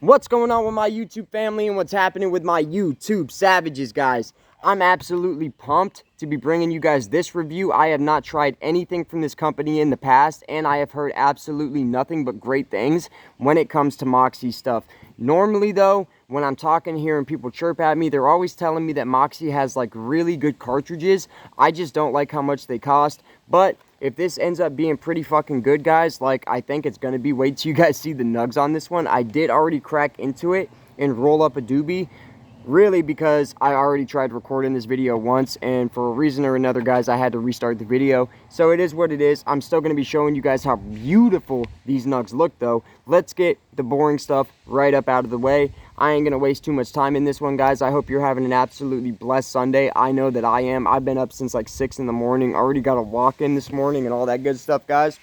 What's going on with my YouTube family and what's happening with my YouTube savages, guys? I'm absolutely pumped to be bringing you guys this review. I have not tried anything from this company in the past, and I have heard absolutely nothing but great things when it comes to Moxie stuff. Normally, though, when I'm talking here and people chirp at me, they're always telling me that Moxie has like really good cartridges. I just don't like how much they cost, but if this ends up being pretty fucking good, guys, like I think it's going to be, wait till you guys see the nugs on this one. I did already crack into it and roll up a doobie, really because I already tried recording this video once, and for a reason or another, guys, I had to restart the video. So it is what it is. I'm still going to be showing you guys how beautiful these nugs look, though. Let's get the boring stuff right up out of the way. I ain't going to waste too much time in this one, guys. I hope you're having an absolutely blessed Sunday. I know that I am. I've been up since like 6 in the morning. Already got a walk in this morning and all that good stuff, guys.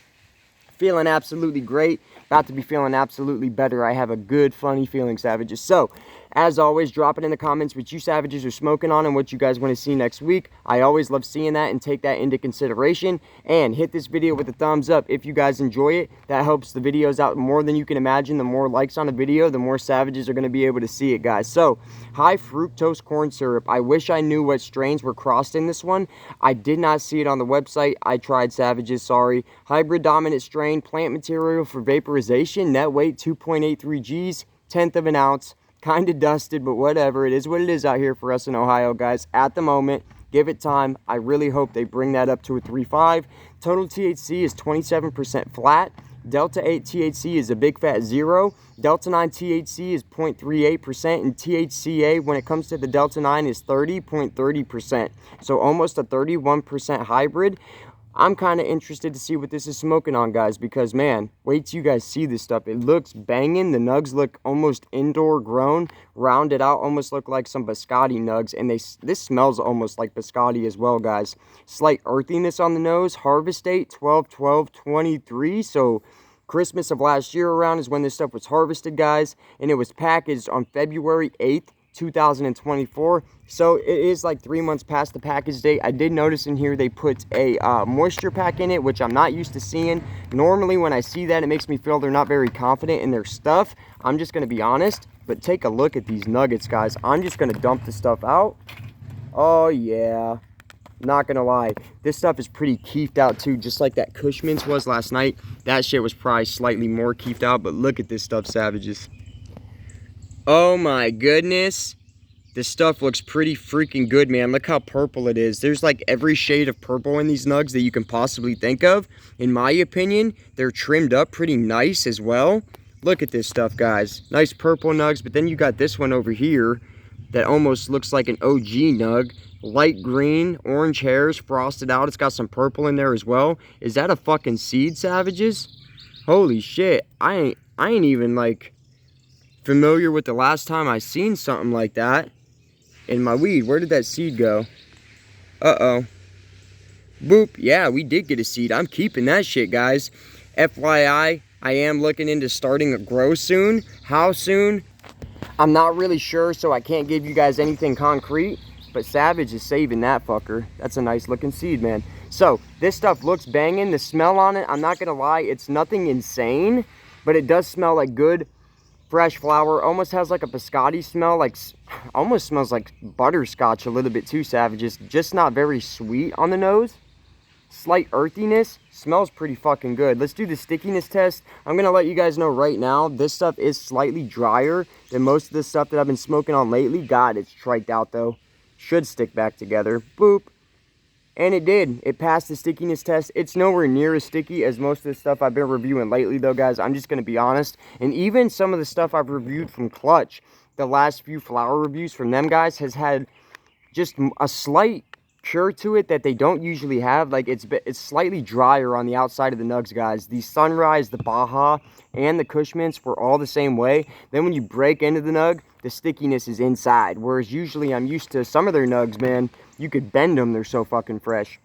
Feeling absolutely great. About to be feeling absolutely better. I have a good, funny feeling, savages. So, as always, drop it in the comments what you savages are smoking on and what you guys want to see next week. I always love seeing that and take that into consideration. And hit this video with a thumbs up if you guys enjoy it. That helps the videos out more than you can imagine. The more likes on a video, the more savages are going to be able to see it, guys. So, high fructose corn syrup. I wish I knew what strains were crossed in this one. I did not see it on the website. I tried, savages, sorry. Hybrid dominant strain, plant material for vaporization, net weight 2.83 Gs, 1/10 of an ounce. Kind of dusted, but whatever. It is what it is out here for us in Ohio, guys. At the moment, give it time. I really hope they bring that up to a 3.5. Total THC is 27% flat. Delta 8 THC is a big fat 0. Delta 9 THC is 0.38%, and THCA, when it comes to the Delta 9, is 30.30%. So almost a 31% hybrid. I'm kind of interested to see what this is smoking on, guys, because, man, wait till you guys see this stuff. It looks banging. The nugs look almost indoor grown, rounded out, almost look like some biscotti nugs, and this smells almost like biscotti as well, guys. Slight earthiness on the nose. Harvest date 12/12/23, so Christmas of last year around is when this stuff was harvested, guys, and it was packaged on February 8th. 2024, so it is like 3 months past the package date. I did notice in here they put a moisture pack in it, which I'm not used to seeing. Normally when I see that, it makes me feel they're not very confident in their stuff. I'm just going to be honest, but take a look at these nuggets, guys. I'm just going to dump the stuff out. Oh yeah, not gonna lie, this stuff is pretty keefed out too, just like that Cushman's was last night. That shit was probably slightly more keefed out, but look at this stuff, savages. Oh my goodness, this stuff looks pretty freaking good, man. Look how purple it is. There's like every shade of purple in these nugs that you can possibly think of. In my opinion, they're trimmed up pretty nice as well. Look at this stuff, guys. Nice purple nugs, but then you got this one over here that almost looks like an OG nug. Light green, orange hairs, frosted out. It's got some purple in there as well. Is that a fucking seed, savages? Holy shit, I ain't even like familiar with the last time I seen something like that in my weed. Where did that seed go? Uh-oh. Boop. Yeah, we did get a seed. I'm keeping that shit, guys. FYI, I am looking into starting a grow soon. How soon? I'm not really sure, so I can't give you guys anything concrete, but Savage is saving that fucker. That's a nice looking seed, man. So, this stuff looks banging. The smell on it, I'm not gonna lie, it's nothing insane, but it does smell like good fresh flower. Almost has like a biscotti smell, like almost smells like butterscotch a little bit too, savages. Just not very sweet on the nose. Slight earthiness. Smells pretty fucking good. Let's do the stickiness test. I'm gonna let you guys know right now, this stuff is slightly drier than most of the stuff that I've been smoking on lately. God, it's triked out though. Should stick back together. Boop. And it did. It passed the stickiness test. It's nowhere near as sticky as most of the stuff I've been reviewing lately, though, guys. I'm just going to be honest. And even some of the stuff I've reviewed from Clutch, the last few flower reviews from them, guys, has had just a slight cure to it that they don't usually have. Like, it's slightly drier on the outside of the nugs, guys. The Sunrise, the Baja, and the Cushman's were all the same way. Then when you break into the nug, the stickiness is inside. Whereas usually I'm used to some of their nugs, man, you could bend them, they're so fucking fresh.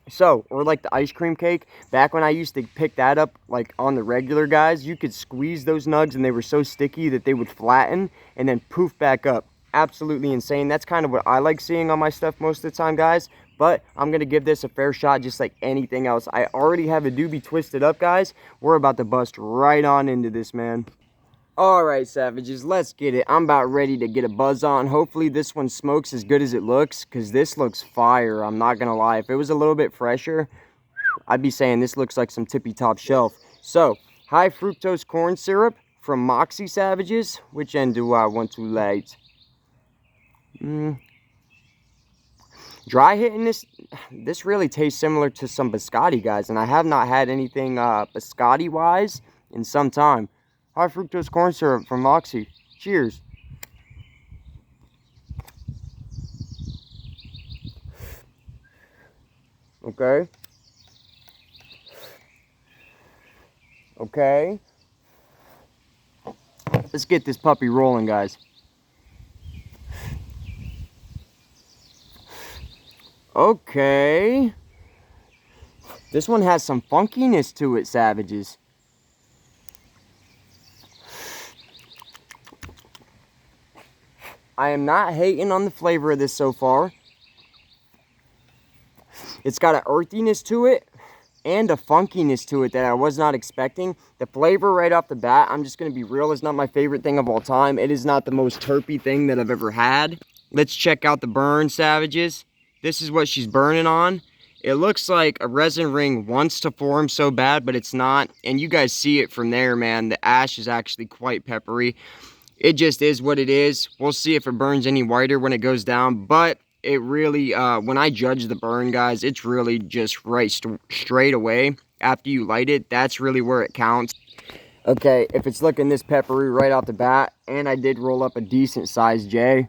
So, or like the ice cream cake, back when I used to pick that up like on the regular, guys, you could squeeze those nugs and they were so sticky that they would flatten and then poof back up. Absolutely insane. That's kind of what I like seeing on my stuff most of the time, guys. But I'm going to give this a fair shot just like anything else. I already have a doobie twisted up, guys. We're about to bust right on into this, man. Alright, savages, let's get it. I'm about ready to get a buzz on. Hopefully this one smokes as good as it looks, because this looks fire. I'm not going to lie. If it was a little bit fresher, I'd be saying this looks like some tippy top shelf. So, high fructose corn syrup from Moxie, savages. Which end do I want to light? Dry hitting this really tastes similar to some biscotti, guys. And I have not had anything biscotti-wise in some time. High fructose corn syrup from Moxie. Cheers. Okay. Okay. Let's get this puppy rolling, guys. Okay. This one has some funkiness to it, savages. I am not hating on the flavor of this so far. It's got an earthiness to it and a funkiness to it that I was not expecting. The flavor right off the bat, I'm just going to be real, is not my favorite thing of all time. It is not the most terpy thing that I've ever had. Let's check out the burn, savages. This is what she's burning on. It looks like a resin ring wants to form so bad, but it's not. And you guys see it from there, man. The ash is actually quite peppery. It just is what it is. We'll see if it burns any whiter when it goes down. But it really, when I judge the burn, guys, it's really just right straight away. After you light it, that's really where it counts. Okay, if it's looking this peppery right off the bat, and I did roll up a decent size J.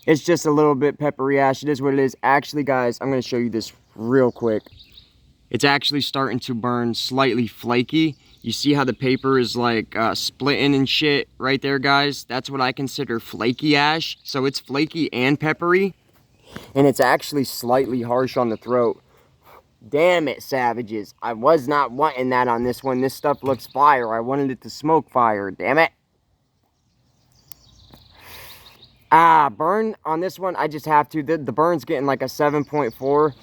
It's just a little bit peppery ash. It is what it is. Actually, guys, I'm going to show you this real quick. It's actually starting to burn slightly flaky. You see how the paper is like splitting and shit right there, guys? That's what I consider flaky ash. So it's flaky and peppery. And it's actually slightly harsh on the throat. Damn it, savages. I was not wanting that on this one. This stuff looks fire. I wanted it to smoke fire. Damn it. Burn on this one, I just have to. The burn's getting like a 7.4.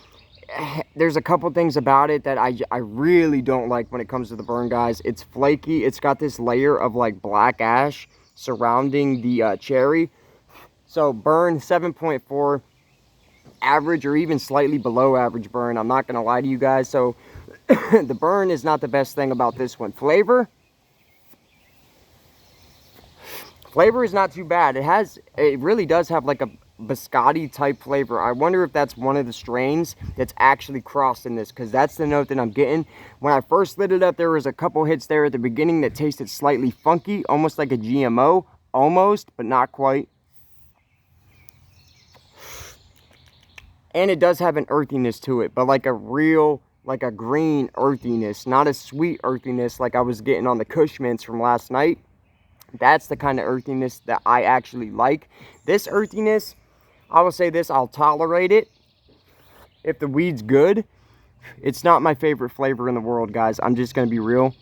There's a couple things about it that I really don't like when it comes to the burn, guys. It's flaky. It's got this layer of like black ash surrounding the cherry. So burn 7.4, average or even slightly below average burn. I'm not going to lie to you guys. So the burn is not the best thing about this one. Flavor is not too bad. It really does have like a biscotti type flavor. I wonder if that's one of the strains that's actually crossed in this, because that's the note that I'm getting. When I first lit it up, there was a couple hits there at the beginning that tasted slightly funky, almost like a GMO, almost, but not quite. And it does have an earthiness to it, but like a real, like a green earthiness, not a sweet earthiness like I was getting on the Kush Mints from last night. That's the kind of earthiness that I actually like. This earthiness, I will say this, I'll tolerate it if the weed's good. It's not my favorite flavor in the world, guys. I'm just going to be real.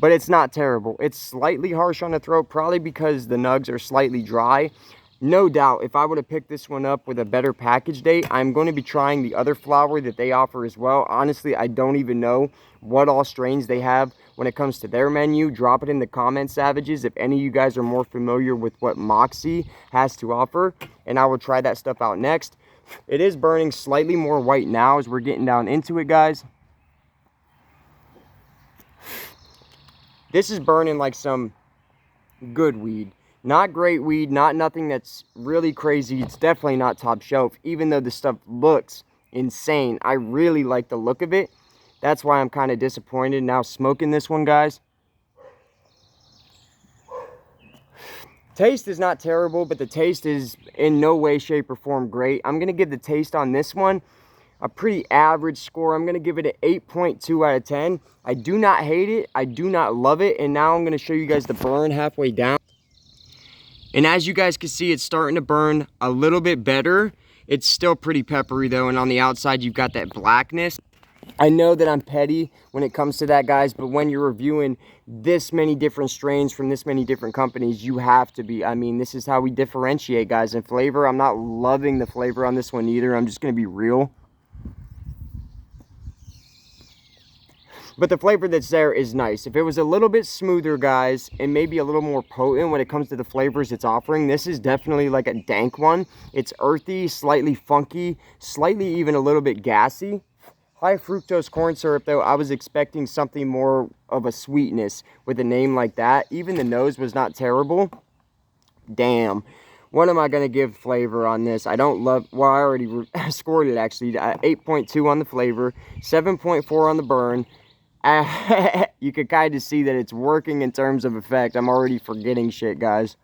But it's not terrible. It's slightly harsh on the throat, probably because the nugs are slightly dry. No doubt, if I would have picked this one up with a better package date, I'm going to be trying the other flower that they offer as well. Honestly, I don't even know what all strains they have when it comes to their menu. Drop it in the comments, savages, if any of you guys are more familiar with what Moxie has to offer, and I will try that stuff out next. It is burning slightly more white now as we're getting down into it, guys. This is burning like some good weed. Not great weed, not nothing that's really crazy. It's definitely not top shelf, even though this stuff looks insane. I really like the look of it. That's why I'm kind of disappointed now smoking this one, guys. Taste is not terrible, but the taste is in no way, shape, or form great. I'm going to give the taste on this one a pretty average score. I'm going to give it an 8.2 out of 10. I do not hate it. I do not love it. And now I'm going to show you guys the burn halfway down. And as you guys can see, it's starting to burn a little bit better. It's still pretty peppery though, and on the outside you've got that blackness. I know that I'm petty when it comes to that, guys, but when you're reviewing this many different strains from this many different companies, you have to be. I mean, this is how we differentiate, guys. And flavor, I'm not loving the flavor on this one either. I'm just going to be real. But the flavor that's there is nice. If it was a little bit smoother, guys, and maybe a little more potent when it comes to the flavors it's offering, this is definitely like a dank one. It's earthy, slightly funky, slightly even a little bit gassy. High fructose corn syrup, though, I was expecting something more of a sweetness with a name like that. Even the nose was not terrible. Damn. What am I going to give flavor on this? I don't love... Well, I already scored it, actually. 8.2 on the flavor. 7.4 on the burn. You could kind of see that it's working in terms of effect. I'm already forgetting shit, guys.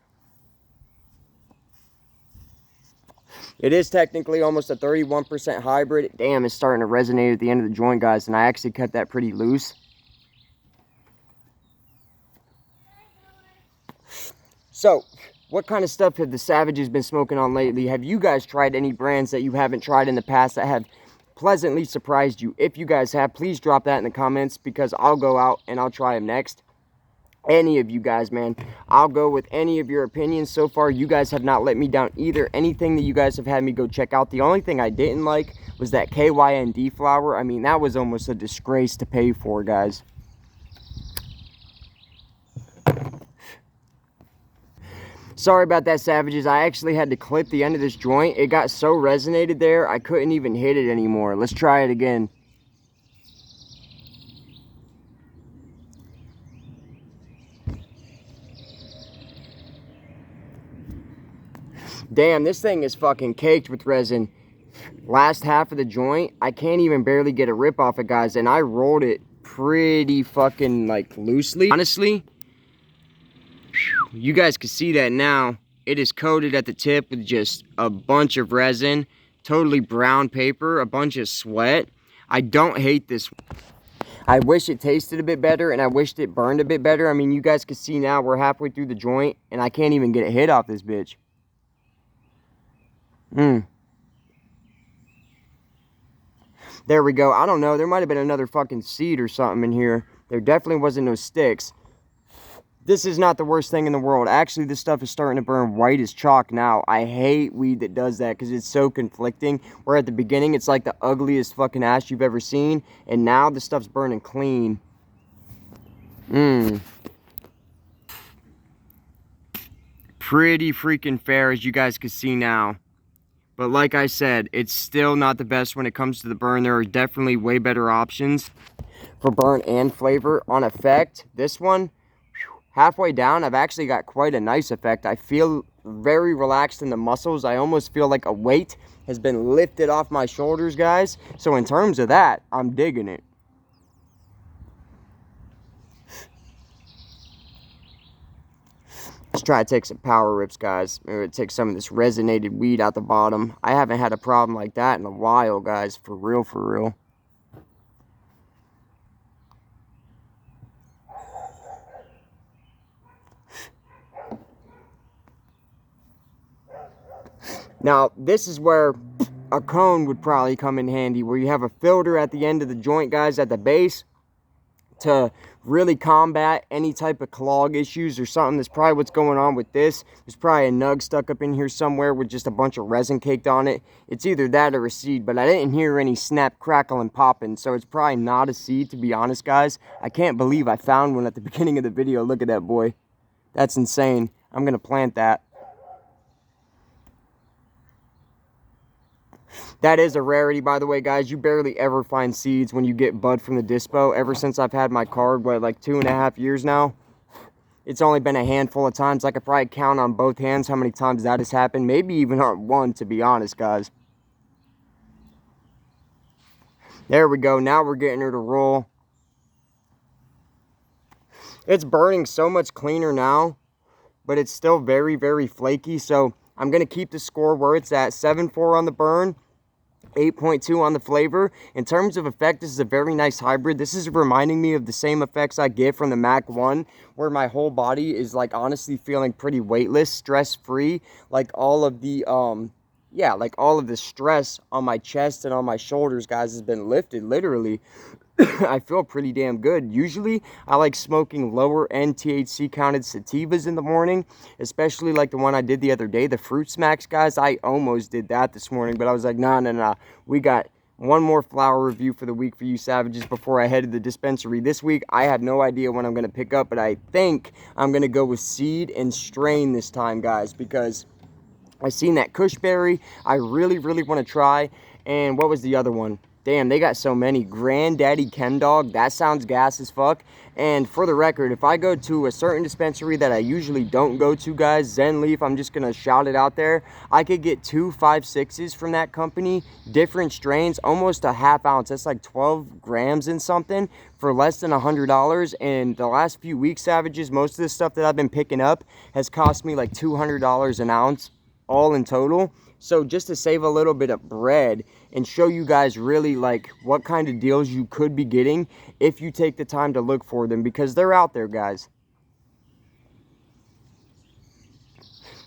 It is technically almost a 31% hybrid. Damn, it's starting to resonate at the end of the joint, guys. And I actually cut that pretty loose. So, what kind of stuff have the Savages been smoking on lately? Have you guys tried any brands that you haven't tried in the past that have pleasantly surprised you? If you guys have, please drop that in the comments, because I'll go out and I'll try them next. Any of you guys, man, I'll go with any of your opinions. So far, you guys have not let me down either. Anything that you guys have had me go check out. The only thing I didn't like was that KYND flower. I mean, that was almost a disgrace to pay for, guys. Sorry about that, Savages. I actually had to clip the end of this joint. It got so resonated there, I couldn't even hit it anymore. Let's try it again. Damn, this thing is fucking caked with resin. Last half of the joint, I can't even barely get a rip off it, guys. And I rolled it pretty fucking, like, loosely. Honestly, you guys can see that now. It is coated at the tip with just a bunch of resin. Totally brown paper, a bunch of sweat. I don't hate this. I wish it tasted a bit better, and I wished it burned a bit better. I mean, you guys can see now we're halfway through the joint, and I can't even get a hit off this bitch. There we go. I don't know. There might have been another fucking seed or something in here. There definitely wasn't no sticks. This is not the worst thing in the world. Actually, this stuff is starting to burn white as chalk now. I hate weed that does that because it's so conflicting. Where at the beginning, it's like the ugliest fucking ash you've ever seen. And now the stuff's burning clean. Pretty freaking fair, as you guys can see now. But like I said, it's still not the best when it comes to the burn. There are definitely way better options for burn and flavor. On effect, this one, halfway down, I've actually got quite a nice effect. I feel very relaxed in the muscles. I almost feel like a weight has been lifted off my shoulders, guys. So in terms of that, I'm digging it. Let's try to take some power rips, guys. Maybe take some of this resonated weed out the bottom. I haven't had a problem like that in a while, guys. For real, for real. Now, this is where a cone would probably come in handy, where you have a filter at the end of the joint, guys, at the base, to really combat any type of clog issues or something. That's probably what's going on with this. There's probably a nug stuck up in here somewhere with just a bunch of resin caked on it. It's either that or a seed, but I didn't hear any snap, crackle, and popping, so it's probably not a seed, to be honest, guys. I can't believe I found one at the beginning of the video. Look at that boy. That's insane. I'm gonna plant that. That is a rarity, by the way, guys. You barely ever find seeds when you get bud from the dispo. Ever since I've had my card, what, like 2.5 years now? It's only been a handful of times. I could probably count on both hands how many times that has happened. Maybe even on one, to be honest, guys. There we go. Now we're getting her to roll. It's burning so much cleaner now, but it's still very, very flaky. So I'm going to keep the score where it's at. 7.4 on the burn. 8.2 on the flavor. In terms of effect, this is a very nice hybrid. This is reminding me of the same effects I get from the Mac 1, where my whole body is, like, honestly feeling pretty weightless, stress-free. Like all of the yeah, like all of the stress on my chest and on my shoulders, guys, has been lifted, literally. I feel pretty damn good. Usually, I like smoking lower-end THC-counted sativas in the morning, especially like the one I did the other day, the Fruit Smacks, guys. I almost did that this morning, but I was like, nah. We got one more flower review for the week for you savages before I head to the dispensary this week. I have no idea when I'm going to pick up, but I think I'm going to go with seed and strain this time, guys, because I seen that Kushberry I really want to try. And what was the other one? Damn, they got so many. Granddaddy Chemdog, that sounds gas as fuck. And for the record, if I go to a certain dispensary that I usually don't go to, guys, Zen Leaf, I'm just gonna shout it out there, I could get 2 5.6s from that company, different strains, almost a half ounce. That's like 12 grams and something for less than $100. And the last few weeks, savages, most of the stuff that I've been picking up has cost me like $200 an ounce, all in total. So just to save a little bit of bread and show you guys really like what kind of deals you could be getting if you take the time to look for them, because they're out there, guys.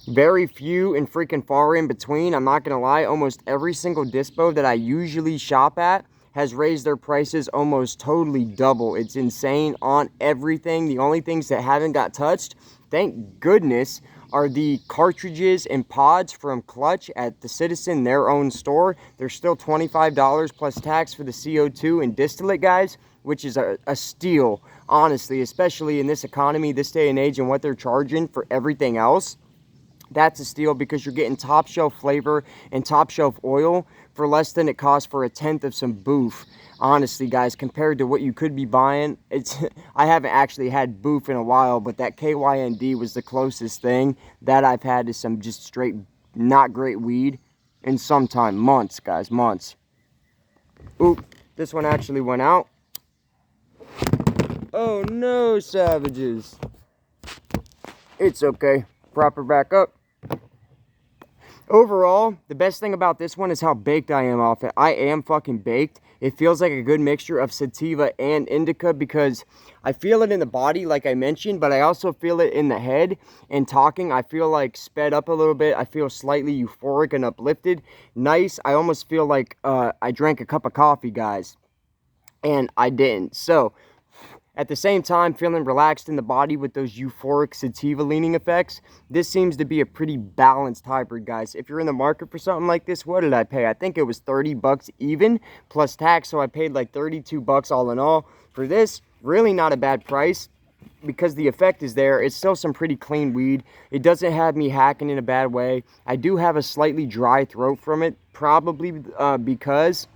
Very few and freaking far in between. I'm not gonna lie, almost every single dispo that I usually shop at has raised their prices almost totally double. It's insane on everything. The only things that haven't got touched, thank goodness, are the cartridges and pods from Clutch at the Citizen, their own store. They're still $25 plus tax for the CO2 and distillate, guys, which is a steal, honestly, especially in this economy, this day and age, and what they're charging for everything else. That's a steal, because you're getting top shelf flavor and top shelf oil for less than it costs for a tenth of some boof. Honestly, guys, compared to what you could be buying, I haven't actually had boof in a while, but that KYND was the closest thing that I've had to some just straight not great weed in some time. Months, guys, months. Oop, this one actually went out. Oh no, savages. It's okay. Prop her back up. Overall, the best thing about this one is how baked I am off it. I am fucking baked. It feels like a good mixture of sativa and indica, because I feel it in the body, like I mentioned, but I also feel it in the head. And talking, I feel like sped up a little bit. I feel slightly euphoric and uplifted. Nice. I almost feel like I drank a cup of coffee, guys. And I didn't. So, at the same time, feeling relaxed in the body with those euphoric sativa leaning effects. This seems to be a pretty balanced hybrid, guys. If you're in the market for something like this, what did I pay? I think it was 30 bucks even plus tax, so I paid like 32 bucks all in all for this. Really not a bad price, because the effect is there. It's still some pretty clean weed. It doesn't have me hacking in a bad way. I do have a slightly dry throat from it, probably because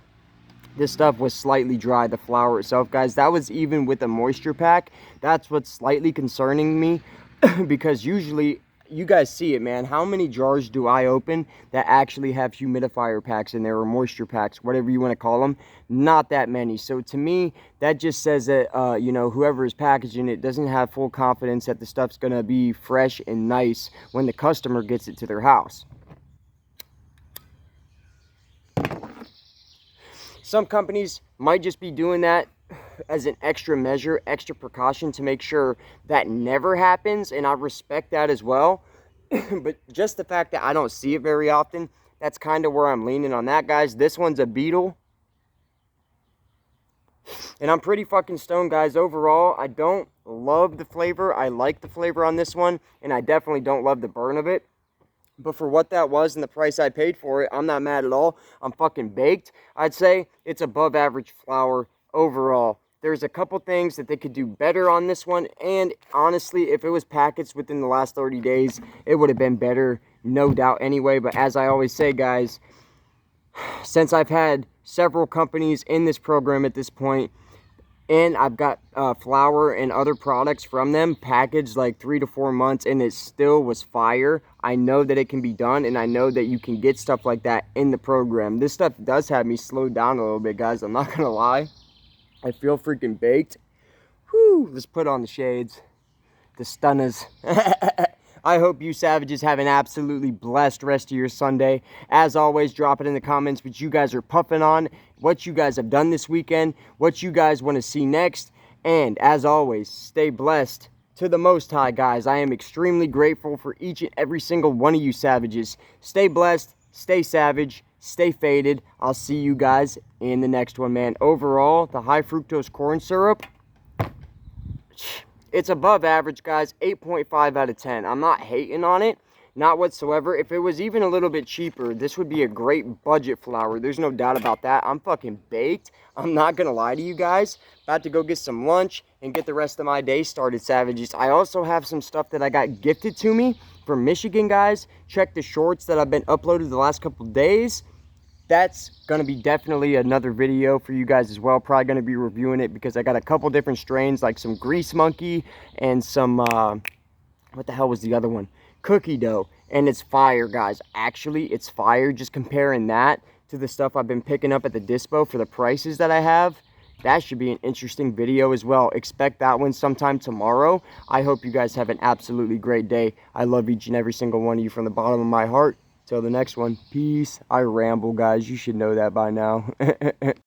this stuff was slightly dry, the flower itself, guys. That was even with a moisture pack. That's what's slightly concerning me, because usually, you guys see it, man. How many jars do I open that actually have humidifier packs in there, or moisture packs, whatever you want to call them? Not that many. So to me, that just says that, you know, whoever is packaging it doesn't have full confidence that the stuff's going to be fresh and nice when the customer gets it to their house. Some companies might just be doing that as an extra measure, extra precaution to make sure that never happens, and I respect that as well. But just the fact that I don't see it very often, that's kind of where I'm leaning on that, guys. This one's a Beetle, and I'm pretty fucking stoned, guys. Overall, I don't love the flavor. I like the flavor on this one, and I definitely don't love the burn of it. But for what that was and the price I paid for it, I'm not mad at all. I'm fucking baked. I'd say it's above average flower overall. There's a couple things that they could do better on this one. And honestly, if it was packaged within the last 30 days, it would have been better, no doubt anyway. But as I always say, guys, since I've had several companies in this program at this point, and I've got flour and other products from them packaged like 3 to 4 months, and it still was fire. I know that it can be done, and I know that you can get stuff like that in the program. This stuff does have me slowed down a little bit, guys. I'm not gonna lie. I feel freaking baked. Whew, let's put on the shades. The stunners. I hope you savages have an absolutely blessed rest of your Sunday. As always, drop it in the comments what you guys are puffing on, what you guys have done this weekend, what you guys want to see next. And as always, stay blessed to the Most High, guys. I am extremely grateful for each and every single one of you savages. Stay blessed, stay savage, stay faded. I'll see you guys in the next one, man. Overall, the high fructose corn syrup, it's above average, guys. 8.5 out of 10. I'm not hating on it. Not whatsoever. If it was even a little bit cheaper, this would be a great budget flour. There's no doubt about that. I'm fucking baked. I'm not gonna lie to you guys. About to go get some lunch and get the rest of my day started, Savages. I also have some stuff that I got gifted to me from Michigan, guys. Check the shorts that I've been uploaded the last couple days. That's going to be definitely another video for you guys as well. Probably going to be reviewing it because I got a couple different strains, like some Grease Monkey and some, what the hell was the other one? Cookie dough. And it's fire, guys. Actually, it's fire. Just comparing that to the stuff I've been picking up at the dispo for the prices that I have. That should be an interesting video as well. Expect that one sometime tomorrow. I hope you guys have an absolutely great day. I love each and every single one of you from the bottom of my heart. Till the next one, peace. I ramble, guys. You should know that by now.